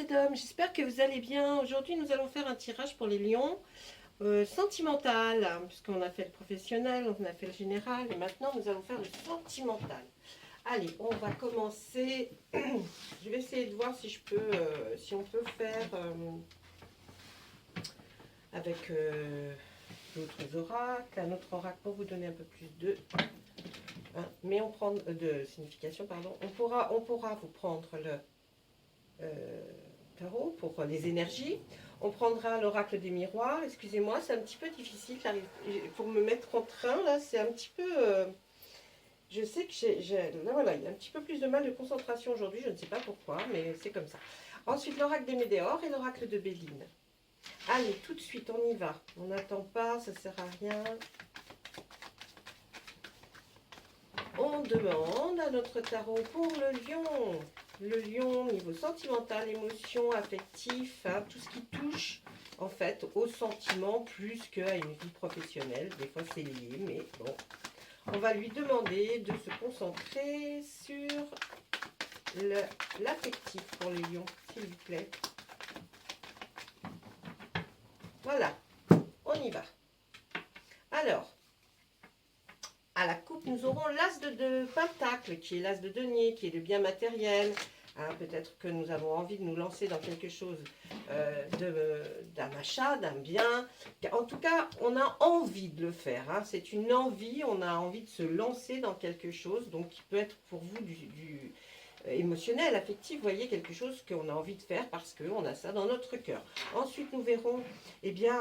d'hommes, j'espère que vous allez bien. Aujourd'hui, nous allons faire un tirage pour les lions sentimental, hein, puisqu'on a fait le professionnel, on a fait le général, et maintenant nous allons faire le sentimental. Allez, on va commencer. Je vais essayer de voir si je peux, si on peut faire avec d'autres oracles, un autre oracle pour vous donner un peu plus de, mais on prend de signification, pardon. On pourra vous prendre le tarot pour les énergies. On prendra l'oracle des miroirs. Excusez-moi, c'est un petit peu difficile pour me mettre en train. Là, c'est un petit peu. Je sais que là, voilà, il y a un petit peu plus de mal de concentration aujourd'hui. Je ne sais pas pourquoi, mais c'est comme ça. Ensuite, l'oracle des Médéors et l'oracle de Béline. Allez, tout de suite, on y va. On n'attend pas, ça sert à rien. On demande à notre tarot pour le lion. Le lion, niveau sentimental, émotion, affectif, hein, tout ce qui touche en fait au sentiment plus qu'à une vie professionnelle. Des fois c'est lié, mais bon. On va lui demander de se concentrer sur l'affectif pour le lion, s'il vous plaît. Voilà, on y va. Alors, à la coupe, nous aurons l'as de pentacle, qui est l'as de denier, qui est le bien matériel. Hein, peut-être que nous avons envie de nous lancer dans quelque chose d'un achat, d'un bien. En tout cas, on a envie de le faire. Hein. C'est une envie, on a envie de se lancer dans quelque chose, donc qui peut être pour vous du émotionnel, affectif, vous voyez, quelque chose qu'on a envie de faire parce qu'on a ça dans notre cœur. Ensuite, nous verrons, eh bien,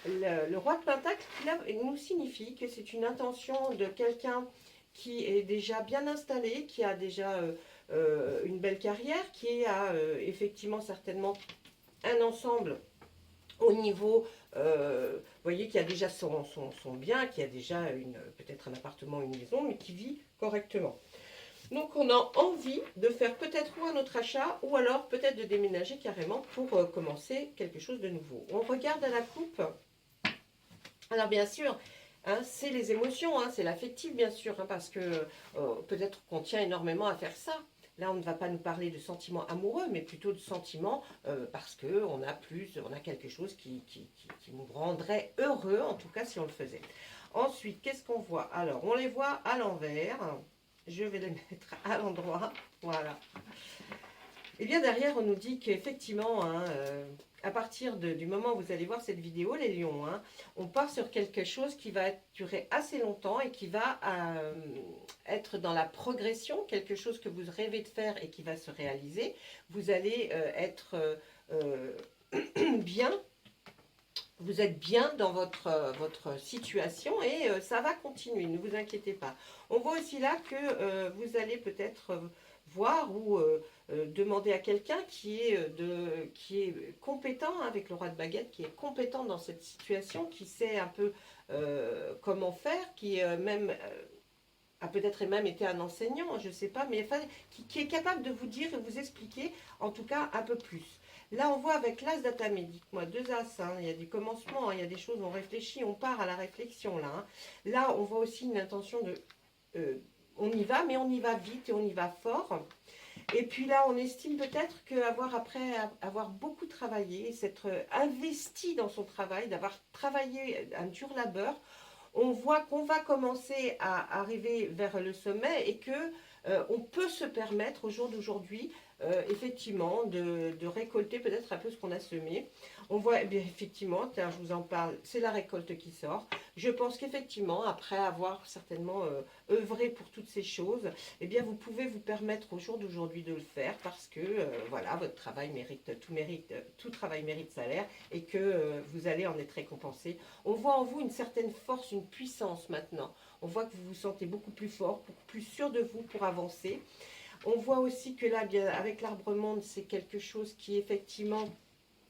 le roi de Pentacle nous signifie que c'est une intention de quelqu'un qui est déjà bien installé, qui a déjà une belle carrière, qui a effectivement certainement un ensemble au niveau, vous voyez, qui a déjà son bien, qui a déjà peut-être un appartement, une maison, mais qui vit correctement. Donc on a envie de faire peut-être ou un autre achat, ou alors peut-être de déménager carrément pour commencer quelque chose de nouveau. On regarde à la coupe. Alors bien sûr, hein, c'est les émotions, hein, c'est l'affectif bien sûr, hein, parce que peut-être qu'on tient énormément à faire ça. Là, on ne va pas nous parler de sentiments amoureux, mais plutôt de sentiments parce qu'on a quelque chose qui nous rendrait heureux, en tout cas si on le faisait. Ensuite, qu'est-ce qu'on voit? Alors, on les voit à l'envers. Je vais les mettre à l'endroit. Voilà. Et bien derrière, on nous dit qu'effectivement, hein, à partir du moment où vous allez voir cette vidéo, les lions, hein, on part sur quelque chose qui va durer assez longtemps et qui va être dans la progression, quelque chose que vous rêvez de faire et qui va se réaliser. Vous allez être bien, vous êtes bien dans votre situation et ça va continuer, ne vous inquiétez pas. On voit aussi là que vous allez peut-être voir ou demander à quelqu'un qui est compétent avec le roi de baguette, qui est compétent dans cette situation, qui sait un peu comment faire, qui même a peut-être même été un enseignant, je ne sais pas, mais enfin, qui est capable de vous dire et vous expliquer en tout cas un peu plus. Là, on voit avec l'as d'atamédique, moi, deux as, hein, il y a des commencements, hein, il y a des choses, on réfléchit, on part à la réflexion, là. Hein. Là, on voit aussi une intention de... on y va, mais on y va vite et on y va fort. Et puis là, on estime peut-être après avoir beaucoup travaillé, s'être investi dans son travail, d'avoir travaillé un dur labeur, on voit qu'on va commencer à arriver vers le sommet et que on peut se permettre au jour d'aujourd'hui effectivement de récolter peut-être un peu ce qu'on a semé. On voit eh bien effectivement, tiens, je vous en parle, c'est la récolte qui sort. Je pense qu'effectivement, après avoir certainement œuvré pour toutes ces choses, eh bien vous pouvez vous permettre au jour d'aujourd'hui de le faire parce que voilà, votre travail tout travail mérite salaire et que vous allez en être récompensé. On voit en vous une certaine force, une puissance maintenant. On voit que vous vous sentez beaucoup plus fort, beaucoup plus sûr de vous pour avancer. On voit aussi que là, bien, avec l'arbre monde, c'est quelque chose qui effectivement...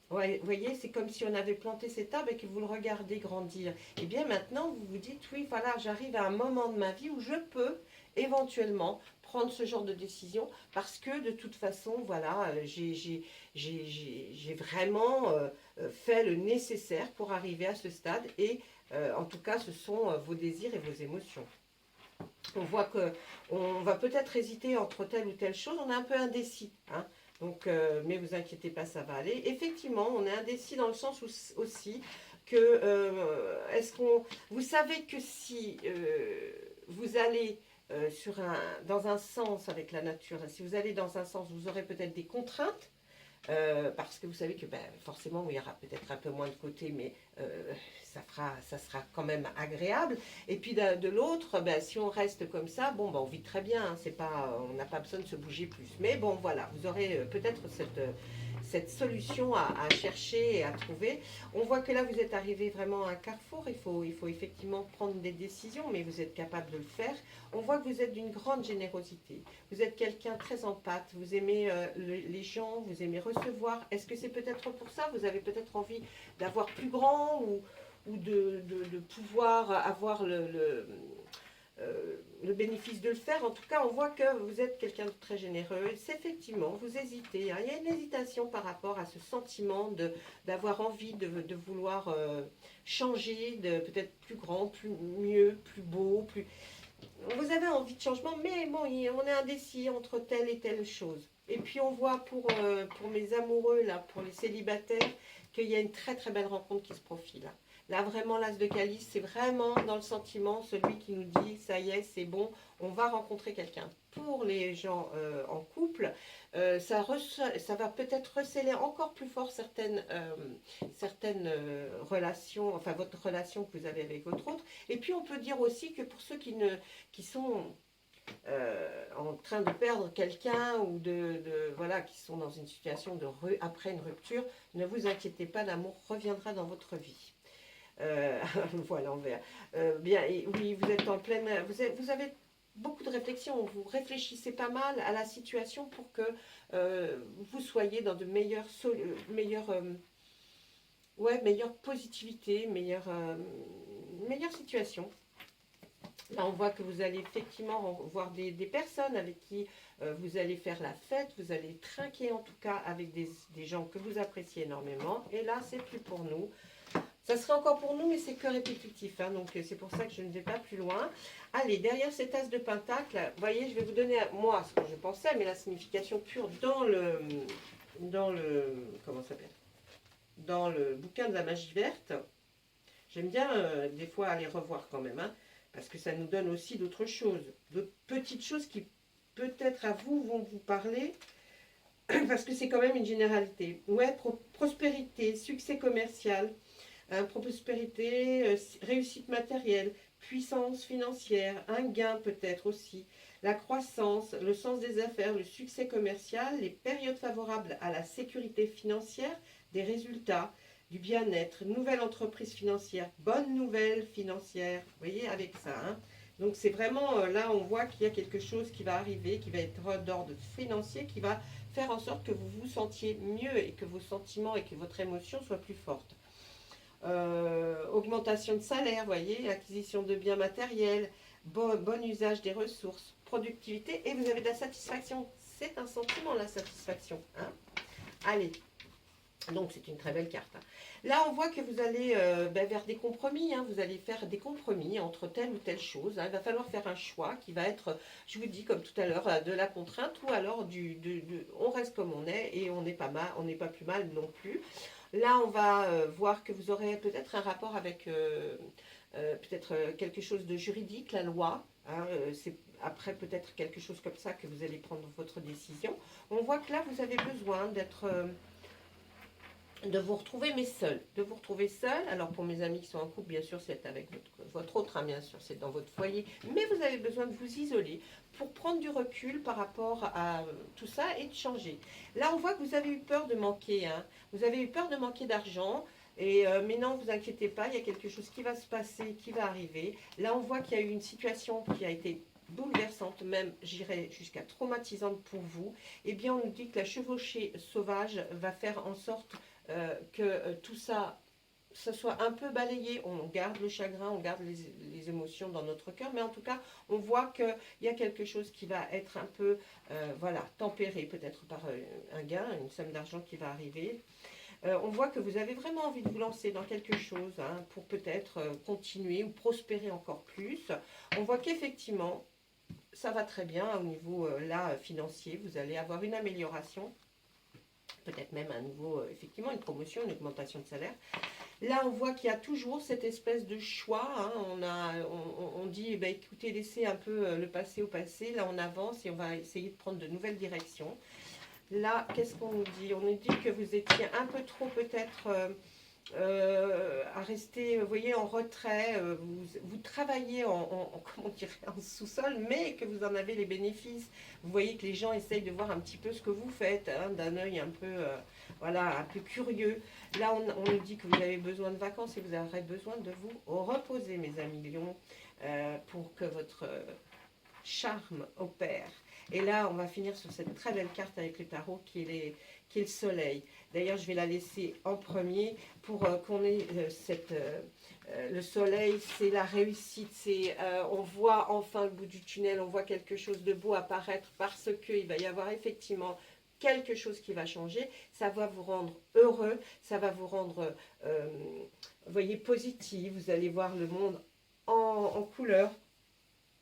Ouais, vous voyez, c'est comme si on avait planté cet arbre et que vous le regardez grandir. Et bien maintenant, vous vous dites, oui, voilà, j'arrive à un moment de ma vie où je peux éventuellement prendre ce genre de décision parce que de toute façon, voilà, j'ai vraiment fait le nécessaire pour arriver à ce stade et en tout cas, ce sont vos désirs et vos émotions. On voit qu'on va peut-être hésiter entre telle ou telle chose, on est un peu indécis, hein. Donc, mais vous inquiétez pas, ça va aller. Effectivement, on est indécis dans le sens aussi que, vous savez que si vous allez dans un sens avec la nature, si vous allez dans un sens, vous aurez peut-être des contraintes, parce que vous savez que ben, forcément il y aura peut-être un peu moins de côté, mais ça sera quand même agréable. Et puis de l'autre, ben, si on reste comme ça, bon, ben, on vit très bien, hein, c'est pas, on n'a pas besoin de se bouger plus. Mais bon, voilà, vous aurez peut-être cette solution à chercher et à trouver. On voit que là, vous êtes arrivé vraiment à un carrefour. Il faut effectivement prendre des décisions, mais vous êtes capable de le faire. On voit que vous êtes d'une grande générosité. Vous êtes quelqu'un très en pâte. Vous aimez les gens, vous aimez recevoir. Est-ce que c'est peut-être pour ça? Vous avez peut-être envie d'avoir plus grand ou de pouvoir avoir le bénéfice de le faire. En tout cas, on voit que vous êtes quelqu'un de très généreux. C'est effectivement, vous hésitez, hein. Il y a une hésitation par rapport à ce sentiment d'avoir envie de vouloir changer, de peut-être plus grand, plus mieux, plus beau, plus... Vous avez envie de changement, mais bon, on est indécis entre telle et telle chose. Et puis on voit pour mes amoureux, là, pour les célibataires, qu'il y a une très très belle rencontre qui se profile. Là, vraiment, l'as de calice, c'est vraiment dans le sentiment, celui qui nous dit, ça y est, c'est bon, on va rencontrer quelqu'un. Pour les gens en couple, ça va peut-être recéler encore plus fort certaines relations, enfin votre relation que vous avez avec votre autre. Et puis, on peut dire aussi que pour ceux qui sont en train de perdre quelqu'un ou voilà, qui sont dans une situation après une rupture, ne vous inquiétez pas, l'amour reviendra dans votre vie. Voilà, on verra. Bien, et oui, vous êtes en pleine... Vous avez beaucoup de réflexions, vous réfléchissez pas mal à la situation pour que vous soyez dans de meilleure positivité, meilleure situation. Là, on voit que vous allez effectivement voir des personnes avec qui vous allez faire la fête, vous allez trinquer en tout cas avec des gens que vous appréciez énormément. Et là, c'est plus pour nous. Ça serait encore pour nous, mais c'est que répétitif, hein, donc c'est pour ça que je ne vais pas plus loin. Allez, derrière cet as de pentacle, vous voyez, je vais vous donner, moi, ce que je pensais, mais la signification pure comment ça s'appelle, dans le bouquin de la magie verte. J'aime bien des fois aller revoir quand même, hein, parce que ça nous donne aussi d'autres choses, d'autres petites choses qui peut-être à vous vont vous parler, parce que c'est quand même une généralité. Ouais, prospérité, succès commercial, prospérité, réussite matérielle, puissance financière, un gain peut-être aussi, la croissance, le sens des affaires, le succès commercial, les périodes favorables à la sécurité financière, des résultats, du bien-être, nouvelle entreprise financière, bonne nouvelle financière, vous voyez avec ça, hein. Donc c'est vraiment, là on voit qu'il y a quelque chose qui va arriver, qui va être d'ordre financier, qui va faire en sorte que vous vous sentiez mieux et que vos sentiments et que votre émotion soient plus fortes. Augmentation de salaire, voyez, acquisition de biens matériels, bon usage des ressources, productivité, et vous avez de la satisfaction. C'est un sentiment, la satisfaction, hein. Allez, donc c'est une très belle carte, hein. Là, on voit que vous allez vers des compromis, hein. Vous allez faire des compromis entre telle ou telle chose, hein. Il va falloir faire un choix qui va être, je vous dis comme tout à l'heure, de la contrainte ou alors on reste comme on est et on n'est pas mal, on n'est pas plus mal non plus. Là, on va voir que vous aurez peut-être un rapport avec peut-être quelque chose de juridique, la loi, hein, c'est après peut-être quelque chose comme ça que vous allez prendre votre décision. On voit que là, vous avez besoin de vous retrouver, mais seul. De vous retrouver seul. Alors, pour mes amis qui sont en couple, bien sûr, c'est avec votre autre, hein, bien sûr, c'est dans votre foyer. Mais vous avez besoin de vous isoler pour prendre du recul par rapport à tout ça et de changer. Là, on voit que vous avez eu peur de manquer, hein. Vous avez eu peur de manquer d'argent. Mais non, vous inquiétez pas, il y a quelque chose qui va se passer, qui va arriver. Là, on voit qu'il y a eu une situation qui a été bouleversante, même, j'irais jusqu'à traumatisante pour vous. Eh bien, on nous dit que la chevauchée sauvage va faire en sorte que tout ça, ça soit un peu balayé. On garde le chagrin, on garde les émotions dans notre cœur, mais en tout cas, on voit qu'il y a quelque chose qui va être un peu, voilà, tempéré, peut-être par un gain, une somme d'argent qui va arriver. On voit que vous avez vraiment envie de vous lancer dans quelque chose, hein, pour peut-être continuer ou prospérer encore plus. On voit qu'effectivement, ça va très bien au niveau là financier, vous allez avoir une amélioration. peut-être même un nouveau, effectivement, une promotion, une augmentation de salaire. Là, on voit qu'il y a toujours cette espèce de choix. Hein. On dit, eh ben, écoutez, laissez un peu le passé au passé. Là, on avance et on va essayer de prendre de nouvelles directions. Là, qu'est-ce qu'on nous dit? On nous dit que vous étiez un peu trop peut-être à rester, vous voyez, en retrait. Vous travaillez comment dire, en sous-sol, mais que vous en avez les bénéfices. Vous voyez que les gens essayent de voir un petit peu ce que vous faites, hein, d'un œil un peu, voilà, un peu curieux. Là, on nous dit que vous avez besoin de vacances et vous aurez besoin de vous reposer, mes amis lions, pour que votre charme opère. Et là, on va finir sur cette très belle carte avec le tarot qui est le soleil. D'ailleurs, je vais la laisser en premier pour qu'on ait le soleil, c'est la réussite. On voit enfin le bout du tunnel, on voit quelque chose de beau apparaître parce qu'il va y avoir effectivement quelque chose qui va changer. Ça va vous rendre heureux, ça va vous rendre, vous voyez, positif. Vous allez voir le monde en couleur.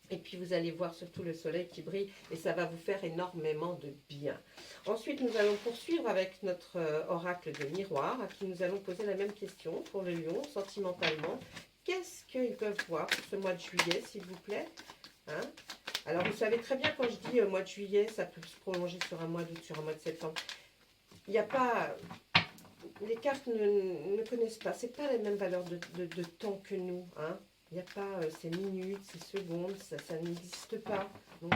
Et puis vous allez voir surtout le soleil qui brille et ça va vous faire énormément de bien. Ensuite, nous allons poursuivre avec notre oracle de miroir à qui nous allons poser la même question pour le lion, sentimentalement. Qu'est-ce qu'ils peuvent voir pour ce mois de juillet, s'il vous plaît, hein? Alors, vous savez très bien, quand je dis mois de juillet, ça peut se prolonger sur un mois d'août, sur un mois de septembre. Il n'y a pas... Les cartes ne connaissent pas, c'est pas la même valeur de temps que nous, hein. Il n'y a pas ces minutes, ces secondes, ça n'existe pas. Donc,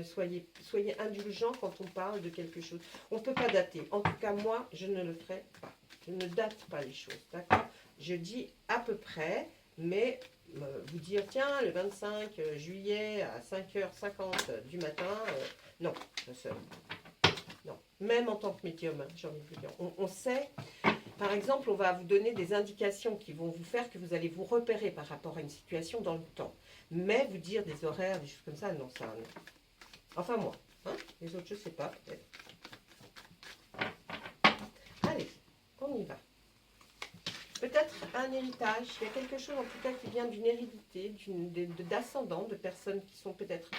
soyez indulgents quand on parle de quelque chose. On ne peut pas dater. En tout cas, moi, je ne le ferai pas. Je ne date pas les choses, d'accord? Je dis à peu près, mais vous dire, tiens, le 25 juillet à 5h50 du matin, non, non. Même en tant que médium, hein, j'ai envie de vous dire. On sait... Par exemple, on va vous donner des indications qui vont vous faire que vous allez vous repérer par rapport à une situation dans le temps. Mais vous dire des horaires, des choses comme ça, non, ça... Non. Enfin, moi. Hein, les autres, je ne sais pas, peut-être. Allez, on y va. Peut-être un héritage. Il y a quelque chose, en tout cas, qui vient d'une hérédité, d'ascendants, de personnes qui sont peut-être...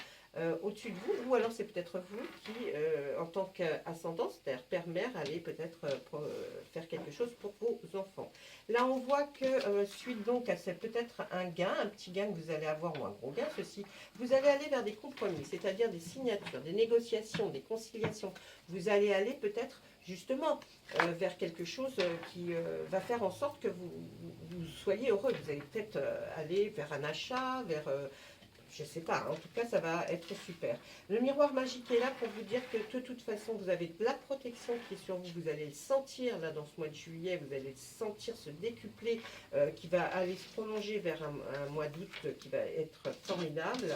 au-dessus de vous, ou alors c'est peut-être vous qui, en tant qu'ascendant, c'est-à-dire père-mère, allez peut-être faire quelque chose pour vos enfants. Là, on voit que suite donc à peut-être un gain, un petit gain que vous allez avoir, ou un gros gain, ceci, vous allez aller vers des compromis, c'est-à-dire des signatures, des négociations, des conciliations. Vous allez aller peut-être justement vers quelque chose qui va faire en sorte que vous soyez heureux. Vous allez peut-être aller vers un achat, vers... je ne sais pas, en tout cas ça va être super. Le miroir magique est là pour vous dire que de toute façon vous avez de la protection qui est sur vous, vous allez le sentir là dans ce mois de juillet, vous allez le sentir se décupler, qui va aller se prolonger vers un mois d'août qui va être formidable.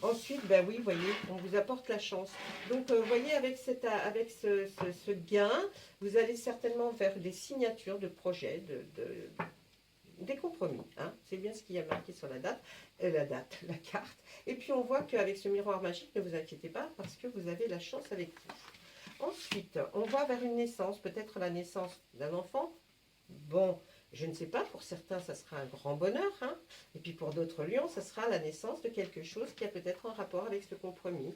Ensuite, ben oui, vous voyez, on vous apporte la chance. Donc, vous voyez, avec ce gain, vous allez certainement faire des signatures de projets, des compromis, hein. C'est bien ce qu'il y a marqué sur la la carte. Et puis on voit qu'avec ce miroir magique, ne vous inquiétez pas, parce que vous avez la chance avec vous. Ensuite, on va vers une naissance, peut-être la naissance d'un enfant. Bon, je ne sais pas, pour certains, ça sera un grand bonheur, hein. Et puis pour d'autres lions, ça sera la naissance de quelque chose qui a peut-être un rapport avec ce compromis,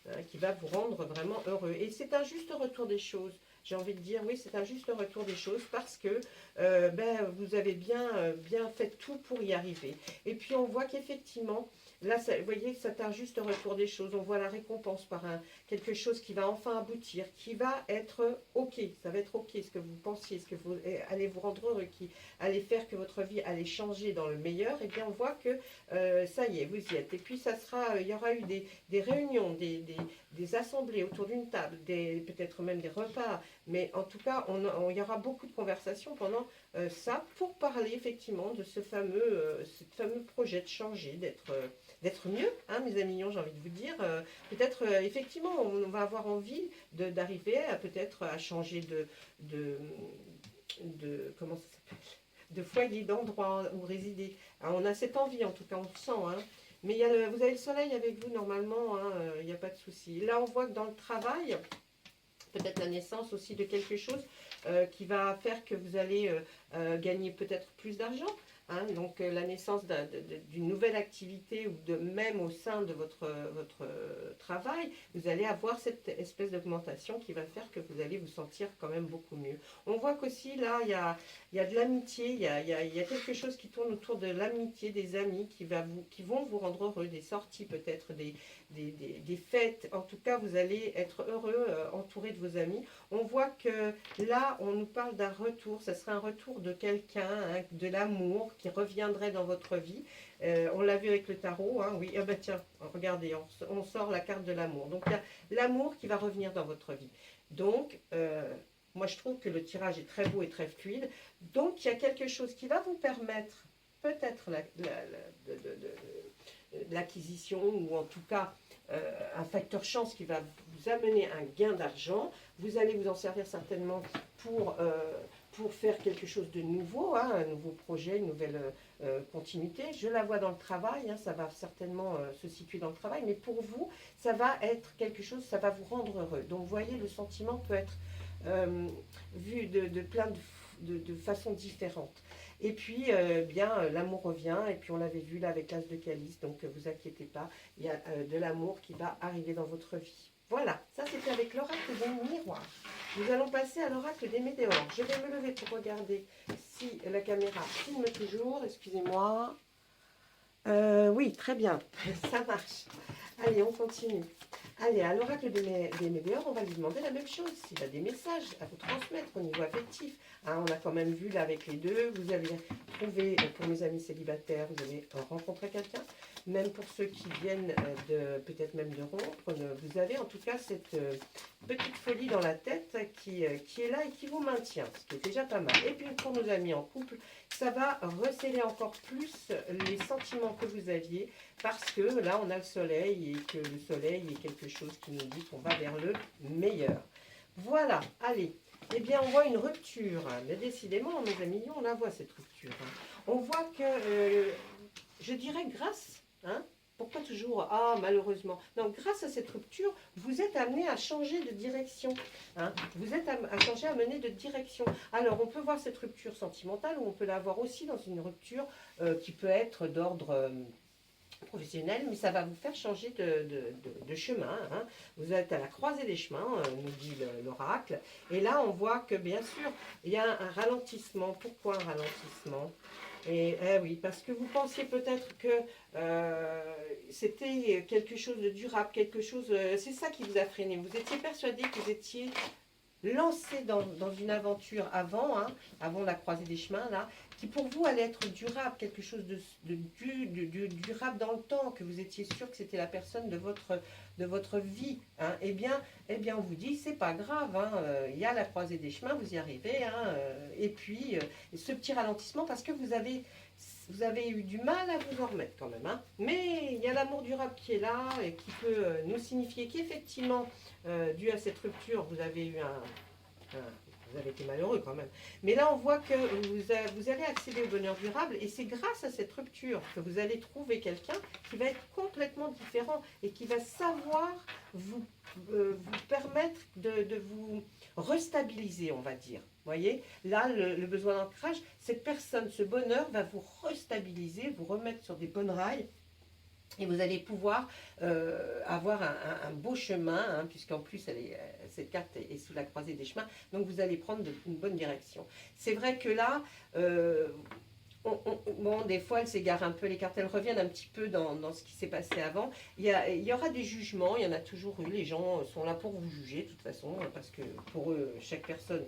hein, qui va vous rendre vraiment heureux. Et c'est un juste retour des choses. J'ai envie de dire, oui, c'est un juste retour des choses parce que vous avez bien fait tout pour y arriver. Et puis, on voit qu'effectivement, là, vous voyez, c'est un juste retour des choses. On voit la récompense par quelque chose qui va enfin aboutir, qui va être OK. Ça va être OK, ce que vous pensiez, ce que vous allez vous rendre heureux, qui allait faire que votre vie allait changer dans le meilleur. Et bien, on voit que ça y est, vous y êtes. Et puis, ça sera, il y aura eu des réunions, des assemblées autour d'une table, peut-être même des repas. Mais en tout cas, il y aura beaucoup de conversations pendant ça pour parler effectivement de ce fameux projet de changer, d'être mieux, hein, mes amis, j'ai envie de vous dire. Peut-être, effectivement, on va avoir envie d'arriver à peut-être à changer comment ça s'appelle, de foyer, d'endroit où résider. Alors, on a cette envie, en tout cas, on le sent, hein. Mais vous avez le soleil avec vous, normalement, hein, il n'y a pas de souci. Là, on voit que dans le travail... peut-être la naissance aussi de quelque chose qui va faire que vous allez gagner peut-être plus d'argent. hein. Donc la naissance d'une nouvelle activité ou de même au sein de votre travail, vous allez avoir cette espèce d'augmentation qui va faire que vous allez vous sentir quand même beaucoup mieux. On voit qu'aussi là, il y a de l'amitié, il y a quelque chose qui tourne autour de l'amitié, des amis qui vont vous rendre heureux, des sorties peut-être, des fêtes. En tout cas, vous allez être heureux, entouré de vos amis. On voit que là, on nous parle d'un retour. Ça serait un retour de quelqu'un, hein, de l'amour qui reviendrait dans votre vie. On l'a vu avec le tarot, hein, oui. Ah ben tiens, regardez, on sort la carte de l'amour. Donc, il y a l'amour qui va revenir dans votre vie. Donc, moi, je trouve que le tirage est très beau et très fluide. Donc, il y a quelque chose qui va vous permettre, peut-être, l'acquisition, ou en tout cas, un facteur chance qui va vous amener un gain d'argent. Vous allez vous en servir certainement pour faire quelque chose de nouveau, hein, un nouveau projet, une nouvelle continuité. Je la vois dans le travail, hein, ça va certainement se situer dans le travail, mais pour vous, ça va être quelque chose, ça va vous rendre heureux. Donc, vous voyez, le sentiment peut être vu de plein de façons différentes. Et puis, l'amour revient, et puis on l'avait vu là avec l'As de Calice, donc vous inquiétez pas, il y a de l'amour qui va arriver dans votre vie. Voilà, ça c'était avec l'oracle des miroirs. Nous allons passer à l'oracle des météores. Je vais me lever pour regarder si la caméra filme toujours, excusez-moi. Oui, très bien, ça marche. Allez, on continue. Allez, à l'oracle des météores, on va lui demander la même chose. S'il a des messages à vous transmettre au niveau affectif. Hein, on a quand même vu là avec les deux, vous avez trouvé, pour mes amis célibataires, vous avez rencontré quelqu'un. Même pour ceux qui viennent peut-être même de rompre, vous avez en tout cas cette petite folie dans la tête qui est là et qui vous maintient, ce qui est déjà pas mal. Et puis pour nos amis en couple, ça va recéler encore plus les sentiments que vous aviez, parce que là on a le soleil, et que le soleil est quelque chose qui nous dit qu'on va vers le meilleur. Voilà, allez. Eh bien, on voit une rupture. Mais décidément, mes amis, on la voit cette rupture. On voit que, je dirais grâce, hein, pourquoi toujours, ah, malheureusement. Non, grâce à cette rupture, vous êtes amené à changer de direction. Hein, vous êtes à changer, à mener de direction. Alors, on peut voir cette rupture sentimentale, ou on peut la voir aussi dans une rupture qui peut être d'ordre professionnel, mais ça va vous faire changer de chemin. Hein. Vous êtes à la croisée des chemins, nous dit l'oracle. Et là, on voit que, bien sûr, il y a un ralentissement. Pourquoi un ralentissement ? Et oui, parce que vous pensiez peut-être que c'était quelque chose de durable, quelque chose... c'est ça qui vous a freiné. Vous étiez persuadé que vous étiez lancé dans une aventure avant, hein, avant la croisée des chemins, là, qui pour vous allait être durable, quelque chose de durable dans le temps, que vous étiez sûr que c'était la personne de votre vie. Hein. Eh bien, on vous dit, c'est pas grave, hein, il y a la croisée des chemins, vous y arrivez, hein, et puis ce petit ralentissement, parce que vous avez eu du mal à vous en remettre quand même. Hein. Mais il y a l'amour durable qui est là et qui peut nous signifier qu'effectivement, dû à cette rupture, vous avez eu vous avez été malheureux quand même. Mais là, on voit que vous allez accéder au bonheur durable, et c'est grâce à cette rupture que vous allez trouver quelqu'un qui va être complètement différent et qui va savoir vous permettre de vous restabiliser, on va dire. Voyez, là, le besoin d'ancrage, cette personne, ce bonheur va vous restabiliser, vous remettre sur des bonnes rails. Et vous allez pouvoir avoir un beau chemin, hein, puisqu'en plus cette carte est sous la croisée des chemins, donc vous allez prendre une bonne direction. C'est vrai que là, bon, des fois elles s'égarent un peu, les cartes, elles reviennent un petit peu dans ce qui s'est passé avant. Il y aura des jugements, il y en a toujours eu, les gens sont là pour vous juger de toute façon, parce que pour eux, chaque personne,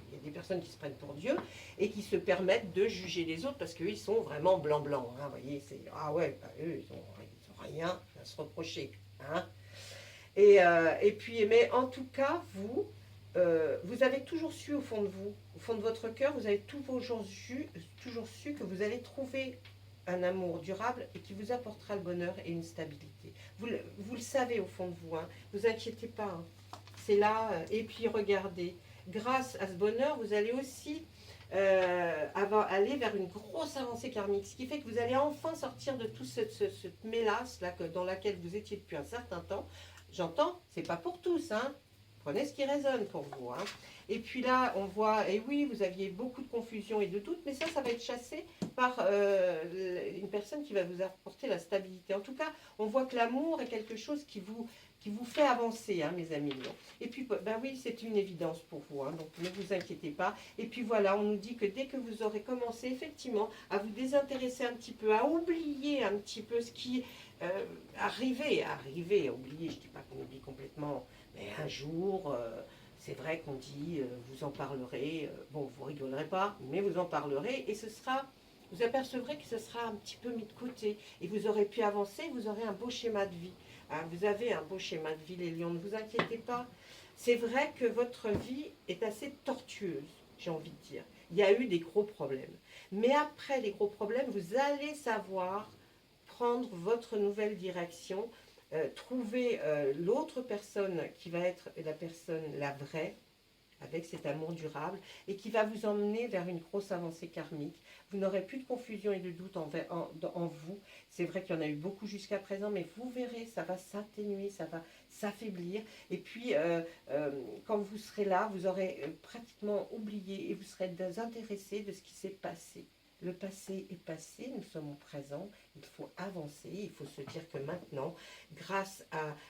il y a des personnes qui se prennent pour Dieu et qui se permettent de juger les autres parce qu'eux, ils sont vraiment blanc-blanc. Hein, vous voyez, c'est ah ouais, bah, eux, ils ont rien à se reprocher. Hein. Et puis, mais en tout cas, vous avez toujours su au fond de vous, au fond de votre cœur, vous avez toujours su que vous allez trouver un amour durable et qui vous apportera le bonheur et une stabilité. Vous le savez au fond de vous, hein, vous inquiétez pas. Hein. C'est là, et puis regardez. Grâce à ce bonheur, vous allez aussi aller vers une grosse avancée karmique, ce qui fait que vous allez enfin sortir de toute cette mélasse là, dans laquelle vous étiez depuis un certain temps. J'entends, c'est pas pour tous, hein. prenez ce qui résonne pour vous. Hein. Et puis là, on voit, et oui, vous aviez beaucoup de confusion et de doute, mais ça va être chassé par une personne qui va vous apporter la stabilité. En tout cas, on voit que l'amour est quelque chose qui vous fait avancer, hein, mes amis lions. Et puis, ben oui, c'est une évidence pour vous, hein, donc ne vous inquiétez pas. Et puis voilà, on nous dit que dès que vous aurez commencé effectivement à vous désintéresser un petit peu, à oublier un petit peu ce qui arriver, oublier, je ne dis pas qu'on oublie complètement, mais un jour, c'est vrai qu'on dit, vous en parlerez, bon, vous rigolerez pas, mais vous en parlerez, et ce sera, vous apercevrez que ce sera un petit peu mis de côté, et vous aurez pu avancer, vous aurez un beau schéma de vie. Hein, vous avez un beau schéma de vie, les lions, ne vous inquiétez pas. C'est vrai que votre vie est assez tortueuse, j'ai envie de dire. Il y a eu des gros problèmes. Mais après les gros problèmes, vous allez savoir prendre votre nouvelle direction, trouver l'autre personne qui va être la personne, la vraie, avec cet amour durable, et qui va vous emmener vers une grosse avancée karmique. Vous n'aurez plus de confusion et de doute en vous. C'est vrai qu'il y en a eu beaucoup jusqu'à présent, mais vous verrez, ça va s'atténuer, ça va s'affaiblir. Et puis, quand vous serez là, vous aurez pratiquement oublié et vous serez désintéressé de ce qui s'est passé. Le passé est passé, nous sommes au présent, il faut avancer, il faut se dire que maintenant, grâce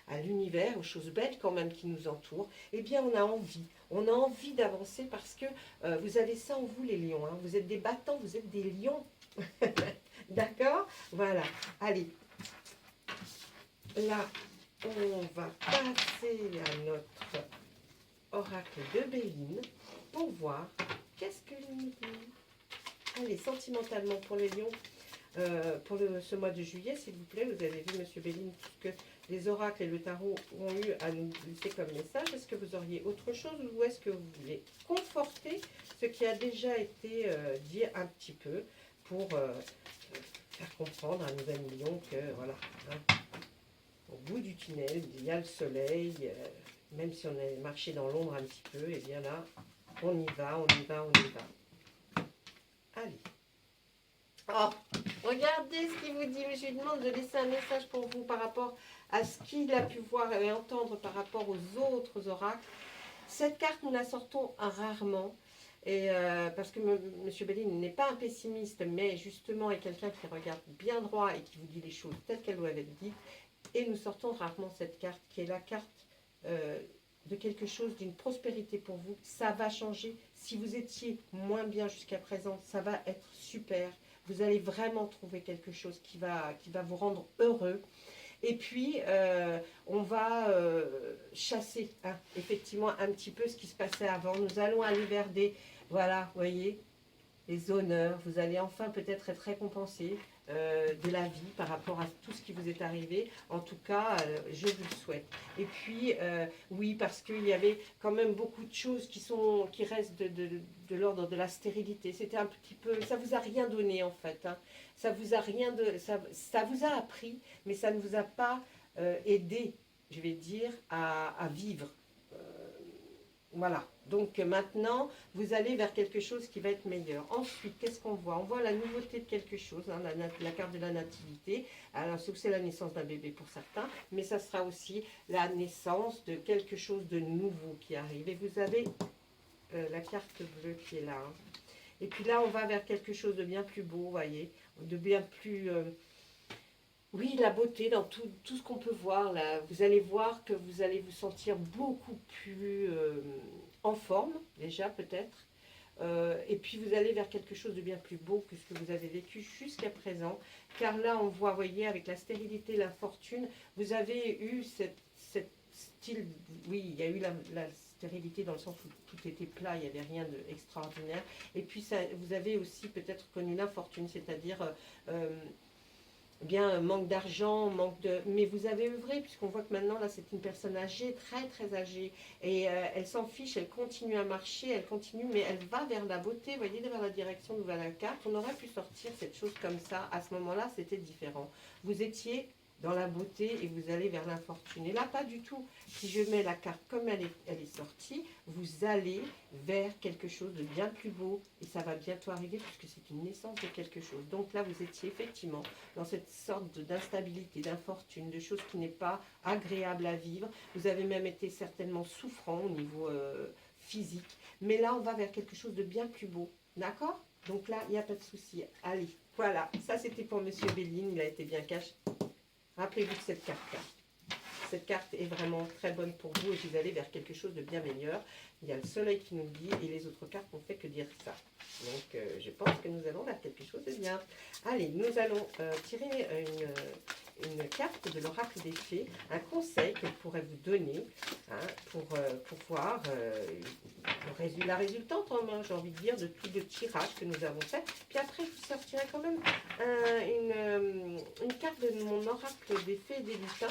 à l'univers, aux choses belles quand même qui nous entourent, eh bien on a envie d'avancer parce que vous avez ça en vous les lions, hein. Vous êtes des battants, vous êtes des lions, d'accord? Voilà, allez, là on va passer à notre oracle de Béline pour voir qu'est-ce que nous dit. Allez, sentimentalement pour les lions, pour ce mois de juillet, s'il vous plaît, vous avez vu, Monsieur Béline, tout ce que les oracles et le tarot ont eu à nous laisser comme message. Est-ce que vous auriez autre chose ou est-ce que vous voulez conforter ce qui a déjà été dit un petit peu pour faire comprendre à nos amis lions que, voilà, hein, au bout du tunnel, il y a le soleil, même si on a marché dans l'ombre un petit peu, et bien là, on y va, on y va, on y va. Allez. Oh, regardez ce qu'il vous dit. Je lui demande de laisser un message pour vous par rapport à ce qu'il a pu voir et entendre par rapport aux autres oracles. Cette carte, nous la sortons rarement. Et parce que M. Béline n'est pas un pessimiste, mais justement est quelqu'un qui regarde bien droit et qui vous dit les choses telles qu'elles doivent être dites. Et nous sortons rarement cette carte, qui est la carte de quelque chose, d'une prospérité pour vous. Ça va changer. Si vous étiez moins bien jusqu'à présent, ça va être super. Vous allez vraiment trouver quelque chose qui va vous rendre heureux. Et puis, on va chasser, hein, effectivement, un petit peu ce qui se passait avant. Nous allons aller vers des, voilà, vous voyez, les honneurs. Vous allez enfin peut-être être récompensé de la vie par rapport à tout ce qui vous est arrivé. En tout cas, je vous le souhaite. Et puis, oui, parce qu'il y avait quand même beaucoup de choses qui restent de l'ordre de la stérilité. C'était un petit peu, ça vous a rien donné en fait. Hein. Ça vous a rien ça vous a appris, mais ça ne vous a pas aidé, je vais dire, à vivre. Voilà, donc maintenant, vous allez vers quelque chose qui va être meilleur. Ensuite, qu'est-ce qu'on voit? On voit la nouveauté de quelque chose, hein, la carte de la nativité. Alors, c'est la naissance d'un bébé pour certains, mais ça sera aussi la naissance de quelque chose de nouveau qui arrive. Et vous avez la carte bleue qui est là. Hein. Et puis là, on va vers quelque chose de bien plus beau, vous voyez, de bien plus... oui, la beauté dans tout ce qu'on peut voir là. Vous allez voir que vous allez vous sentir beaucoup plus en forme, déjà peut-être. Et puis vous allez vers quelque chose de bien plus beau que ce que vous avez vécu jusqu'à présent. Car là, on voit, vous voyez, avec la stérilité, la fortune, vous avez eu cette style... Oui, il y a eu la stérilité dans le sens où tout était plat, il n'y avait rien d'extraordinaire. Et puis ça, vous avez aussi peut-être connu l'infortune, c'est-à-dire... bien manque d'argent, mais vous avez œuvré, puisqu'on voit que maintenant, là, c'est une personne âgée, très très âgée, et elle s'en fiche, elle continue à marcher, elle continue, mais elle va vers la beauté, vous voyez, vers la direction d'où va la carte. On aurait pu sortir cette chose comme ça, à ce moment-là, c'était différent. Vous étiez dans la beauté et vous allez vers l'infortune. Et là, pas du tout. Si je mets la carte comme elle est sortie, vous allez vers quelque chose de bien plus beau et ça va bientôt arriver puisque c'est une naissance de quelque chose. Donc là, vous étiez effectivement dans cette sorte d'instabilité, d'infortune, de choses qui n'est pas agréable à vivre. Vous avez même été certainement souffrant au niveau physique. Mais là, on va vers quelque chose de bien plus beau. D'accord? Donc là, il n'y a pas de souci. Allez, voilà. Ça, c'était pour Monsieur Béline. Il a été bien caché. Rappelez-vous de cette carte-là. Cette carte est vraiment très bonne pour vous et vous allez vers quelque chose de bien meilleur. Il y a le soleil qui nous le dit et les autres cartes n'ont fait que dire ça. Donc, je pense que nous allons vers quelque chose de bien. Allez, nous allons tirer une carte de l'oracle des fées, un conseil qu'elle pourrait vous donner hein, pour voir la résultante, hein, j'ai envie de dire, de tout le tirage que nous avons fait. Puis après, je vous sortirai quand même une carte de mon oracle des fées et des lutins.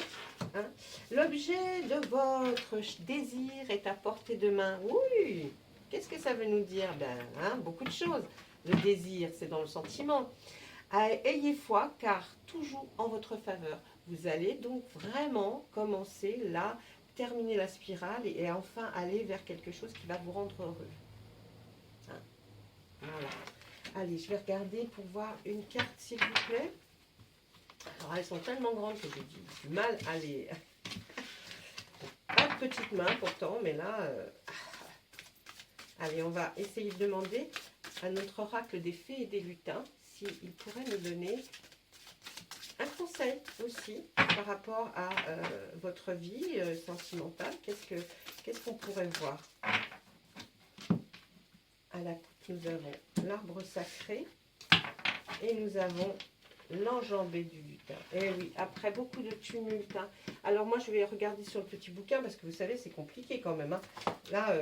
Hein. L'objet de votre désir est à portée de main. Oui, qu'est-ce que ça veut nous dire? Ben, hein, beaucoup de choses. Le désir, c'est dans le sentiment. Ayez foi, car toujours en votre faveur. Vous allez donc vraiment commencer là, terminer la spirale et enfin aller vers quelque chose qui va vous rendre heureux. Hein. Voilà. Allez, je vais regarder pour voir une carte, s'il vous plaît. Alors, elles sont tellement grandes que j'ai du mal à les... Pas de petites mains pourtant, mais là... Allez, on va essayer de demander à notre oracle des fées et des lutins s'il pourrait nous donner un conseil aussi par rapport à votre vie sentimentale. Qu'est-ce qu'on pourrait voir? À la coupe, nous avons l'arbre sacré et nous avons l'enjambé du lutin. Et oui, après beaucoup de tumulte. Hein. Alors moi, je vais regarder sur le petit bouquin parce que vous savez, c'est compliqué quand même. Hein. Là,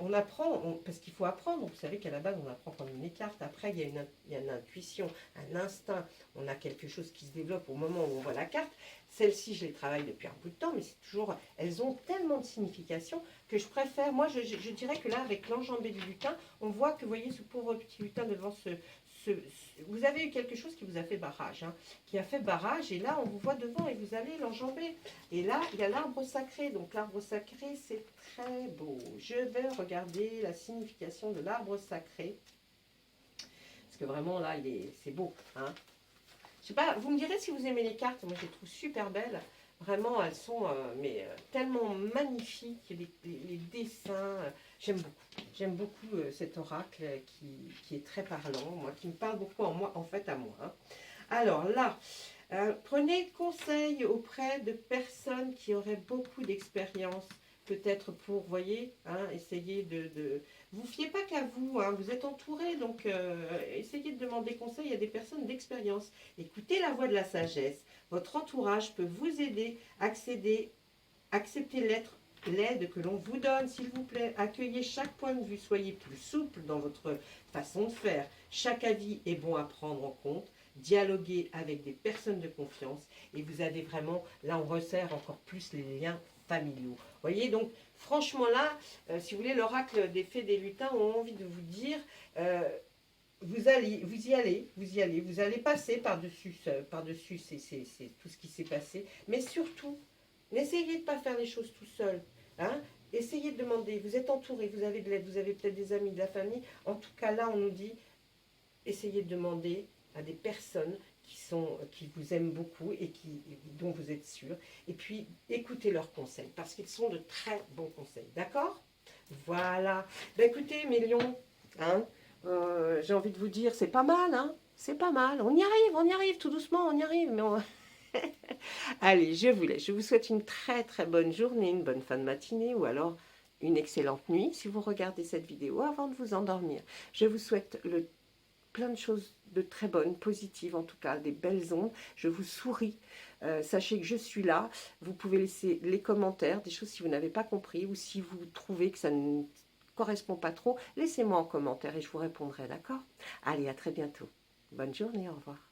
on apprend, parce qu'il faut apprendre. Vous savez qu'à la base, on apprend comme une carte. Après, il y a une intuition, un instinct. On a quelque chose qui se développe au moment où on voit la carte. Celle-ci, je les travaille depuis un bout de temps, mais c'est toujours... Elles ont tellement de signification que je préfère... Moi, je dirais que là, avec l'enjambé du lutin, on voit que, vous voyez, ce pauvre petit lutin devant vous avez eu quelque chose qui vous a fait barrage, hein, qui a fait barrage, et là on vous voit devant et vous allez l'enjamber. Et là, il y a l'arbre sacré, donc l'arbre sacré c'est très beau. Je vais regarder la signification de l'arbre sacré, parce que vraiment là, c'est beau. Hein. Je sais pas, vous me direz si vous aimez les cartes, moi je les trouve super belles. Vraiment, elles sont tellement magnifiques, les dessins, j'aime beaucoup cet oracle qui est très parlant, moi, qui me parle beaucoup en fait à moi. Hein. Alors là, prenez conseil auprès de personnes qui auraient beaucoup d'expérience, peut-être pour, voyez, hein, essayer vous ne fiez pas qu'à vous, hein, vous êtes entouré, donc essayez de demander conseil à des personnes d'expérience. Écoutez la voix de la sagesse. Votre entourage peut vous aider à accepter l'aide que l'on vous donne, s'il vous plaît. Accueillez chaque point de vue, soyez plus souple dans votre façon de faire. Chaque avis est bon à prendre en compte. Dialoguez avec des personnes de confiance et vous avez vraiment, là on resserre encore plus les liens familiaux. Vous voyez, donc franchement là, si vous voulez, l'oracle des fées des lutins ont envie de vous dire... vous y allez, vous allez passer par-dessus c'est tout ce qui s'est passé, mais surtout, n'essayez de ne pas faire les choses tout seul, hein. Essayez de demander, vous êtes entouré, vous avez de l'aide, vous avez peut-être des amis, de la famille, en tout cas là on nous dit, essayez de demander à des personnes qui vous aiment beaucoup et dont vous êtes sûr, et puis écoutez leurs conseils, parce qu'ils sont de très bons conseils, d'accord? Voilà, ben écoutez mes lions, hein, j'ai envie de vous dire, c'est pas mal, hein, c'est pas mal. On y arrive, tout doucement, on y arrive. Mais allez, je vous laisse. Je vous souhaite une très très bonne journée, une bonne fin de matinée ou alors une excellente nuit si vous regardez cette vidéo avant de vous endormir. Je vous souhaite plein de choses de très bonnes, positives en tout cas, des belles ondes. Je vous souris. Sachez que je suis là. Vous pouvez laisser les commentaires, des choses si vous n'avez pas compris ou si vous trouvez que ça ne correspond pas trop, laissez-moi en commentaire et je vous répondrai, d'accord? Allez, à très bientôt. Bonne journée, au revoir.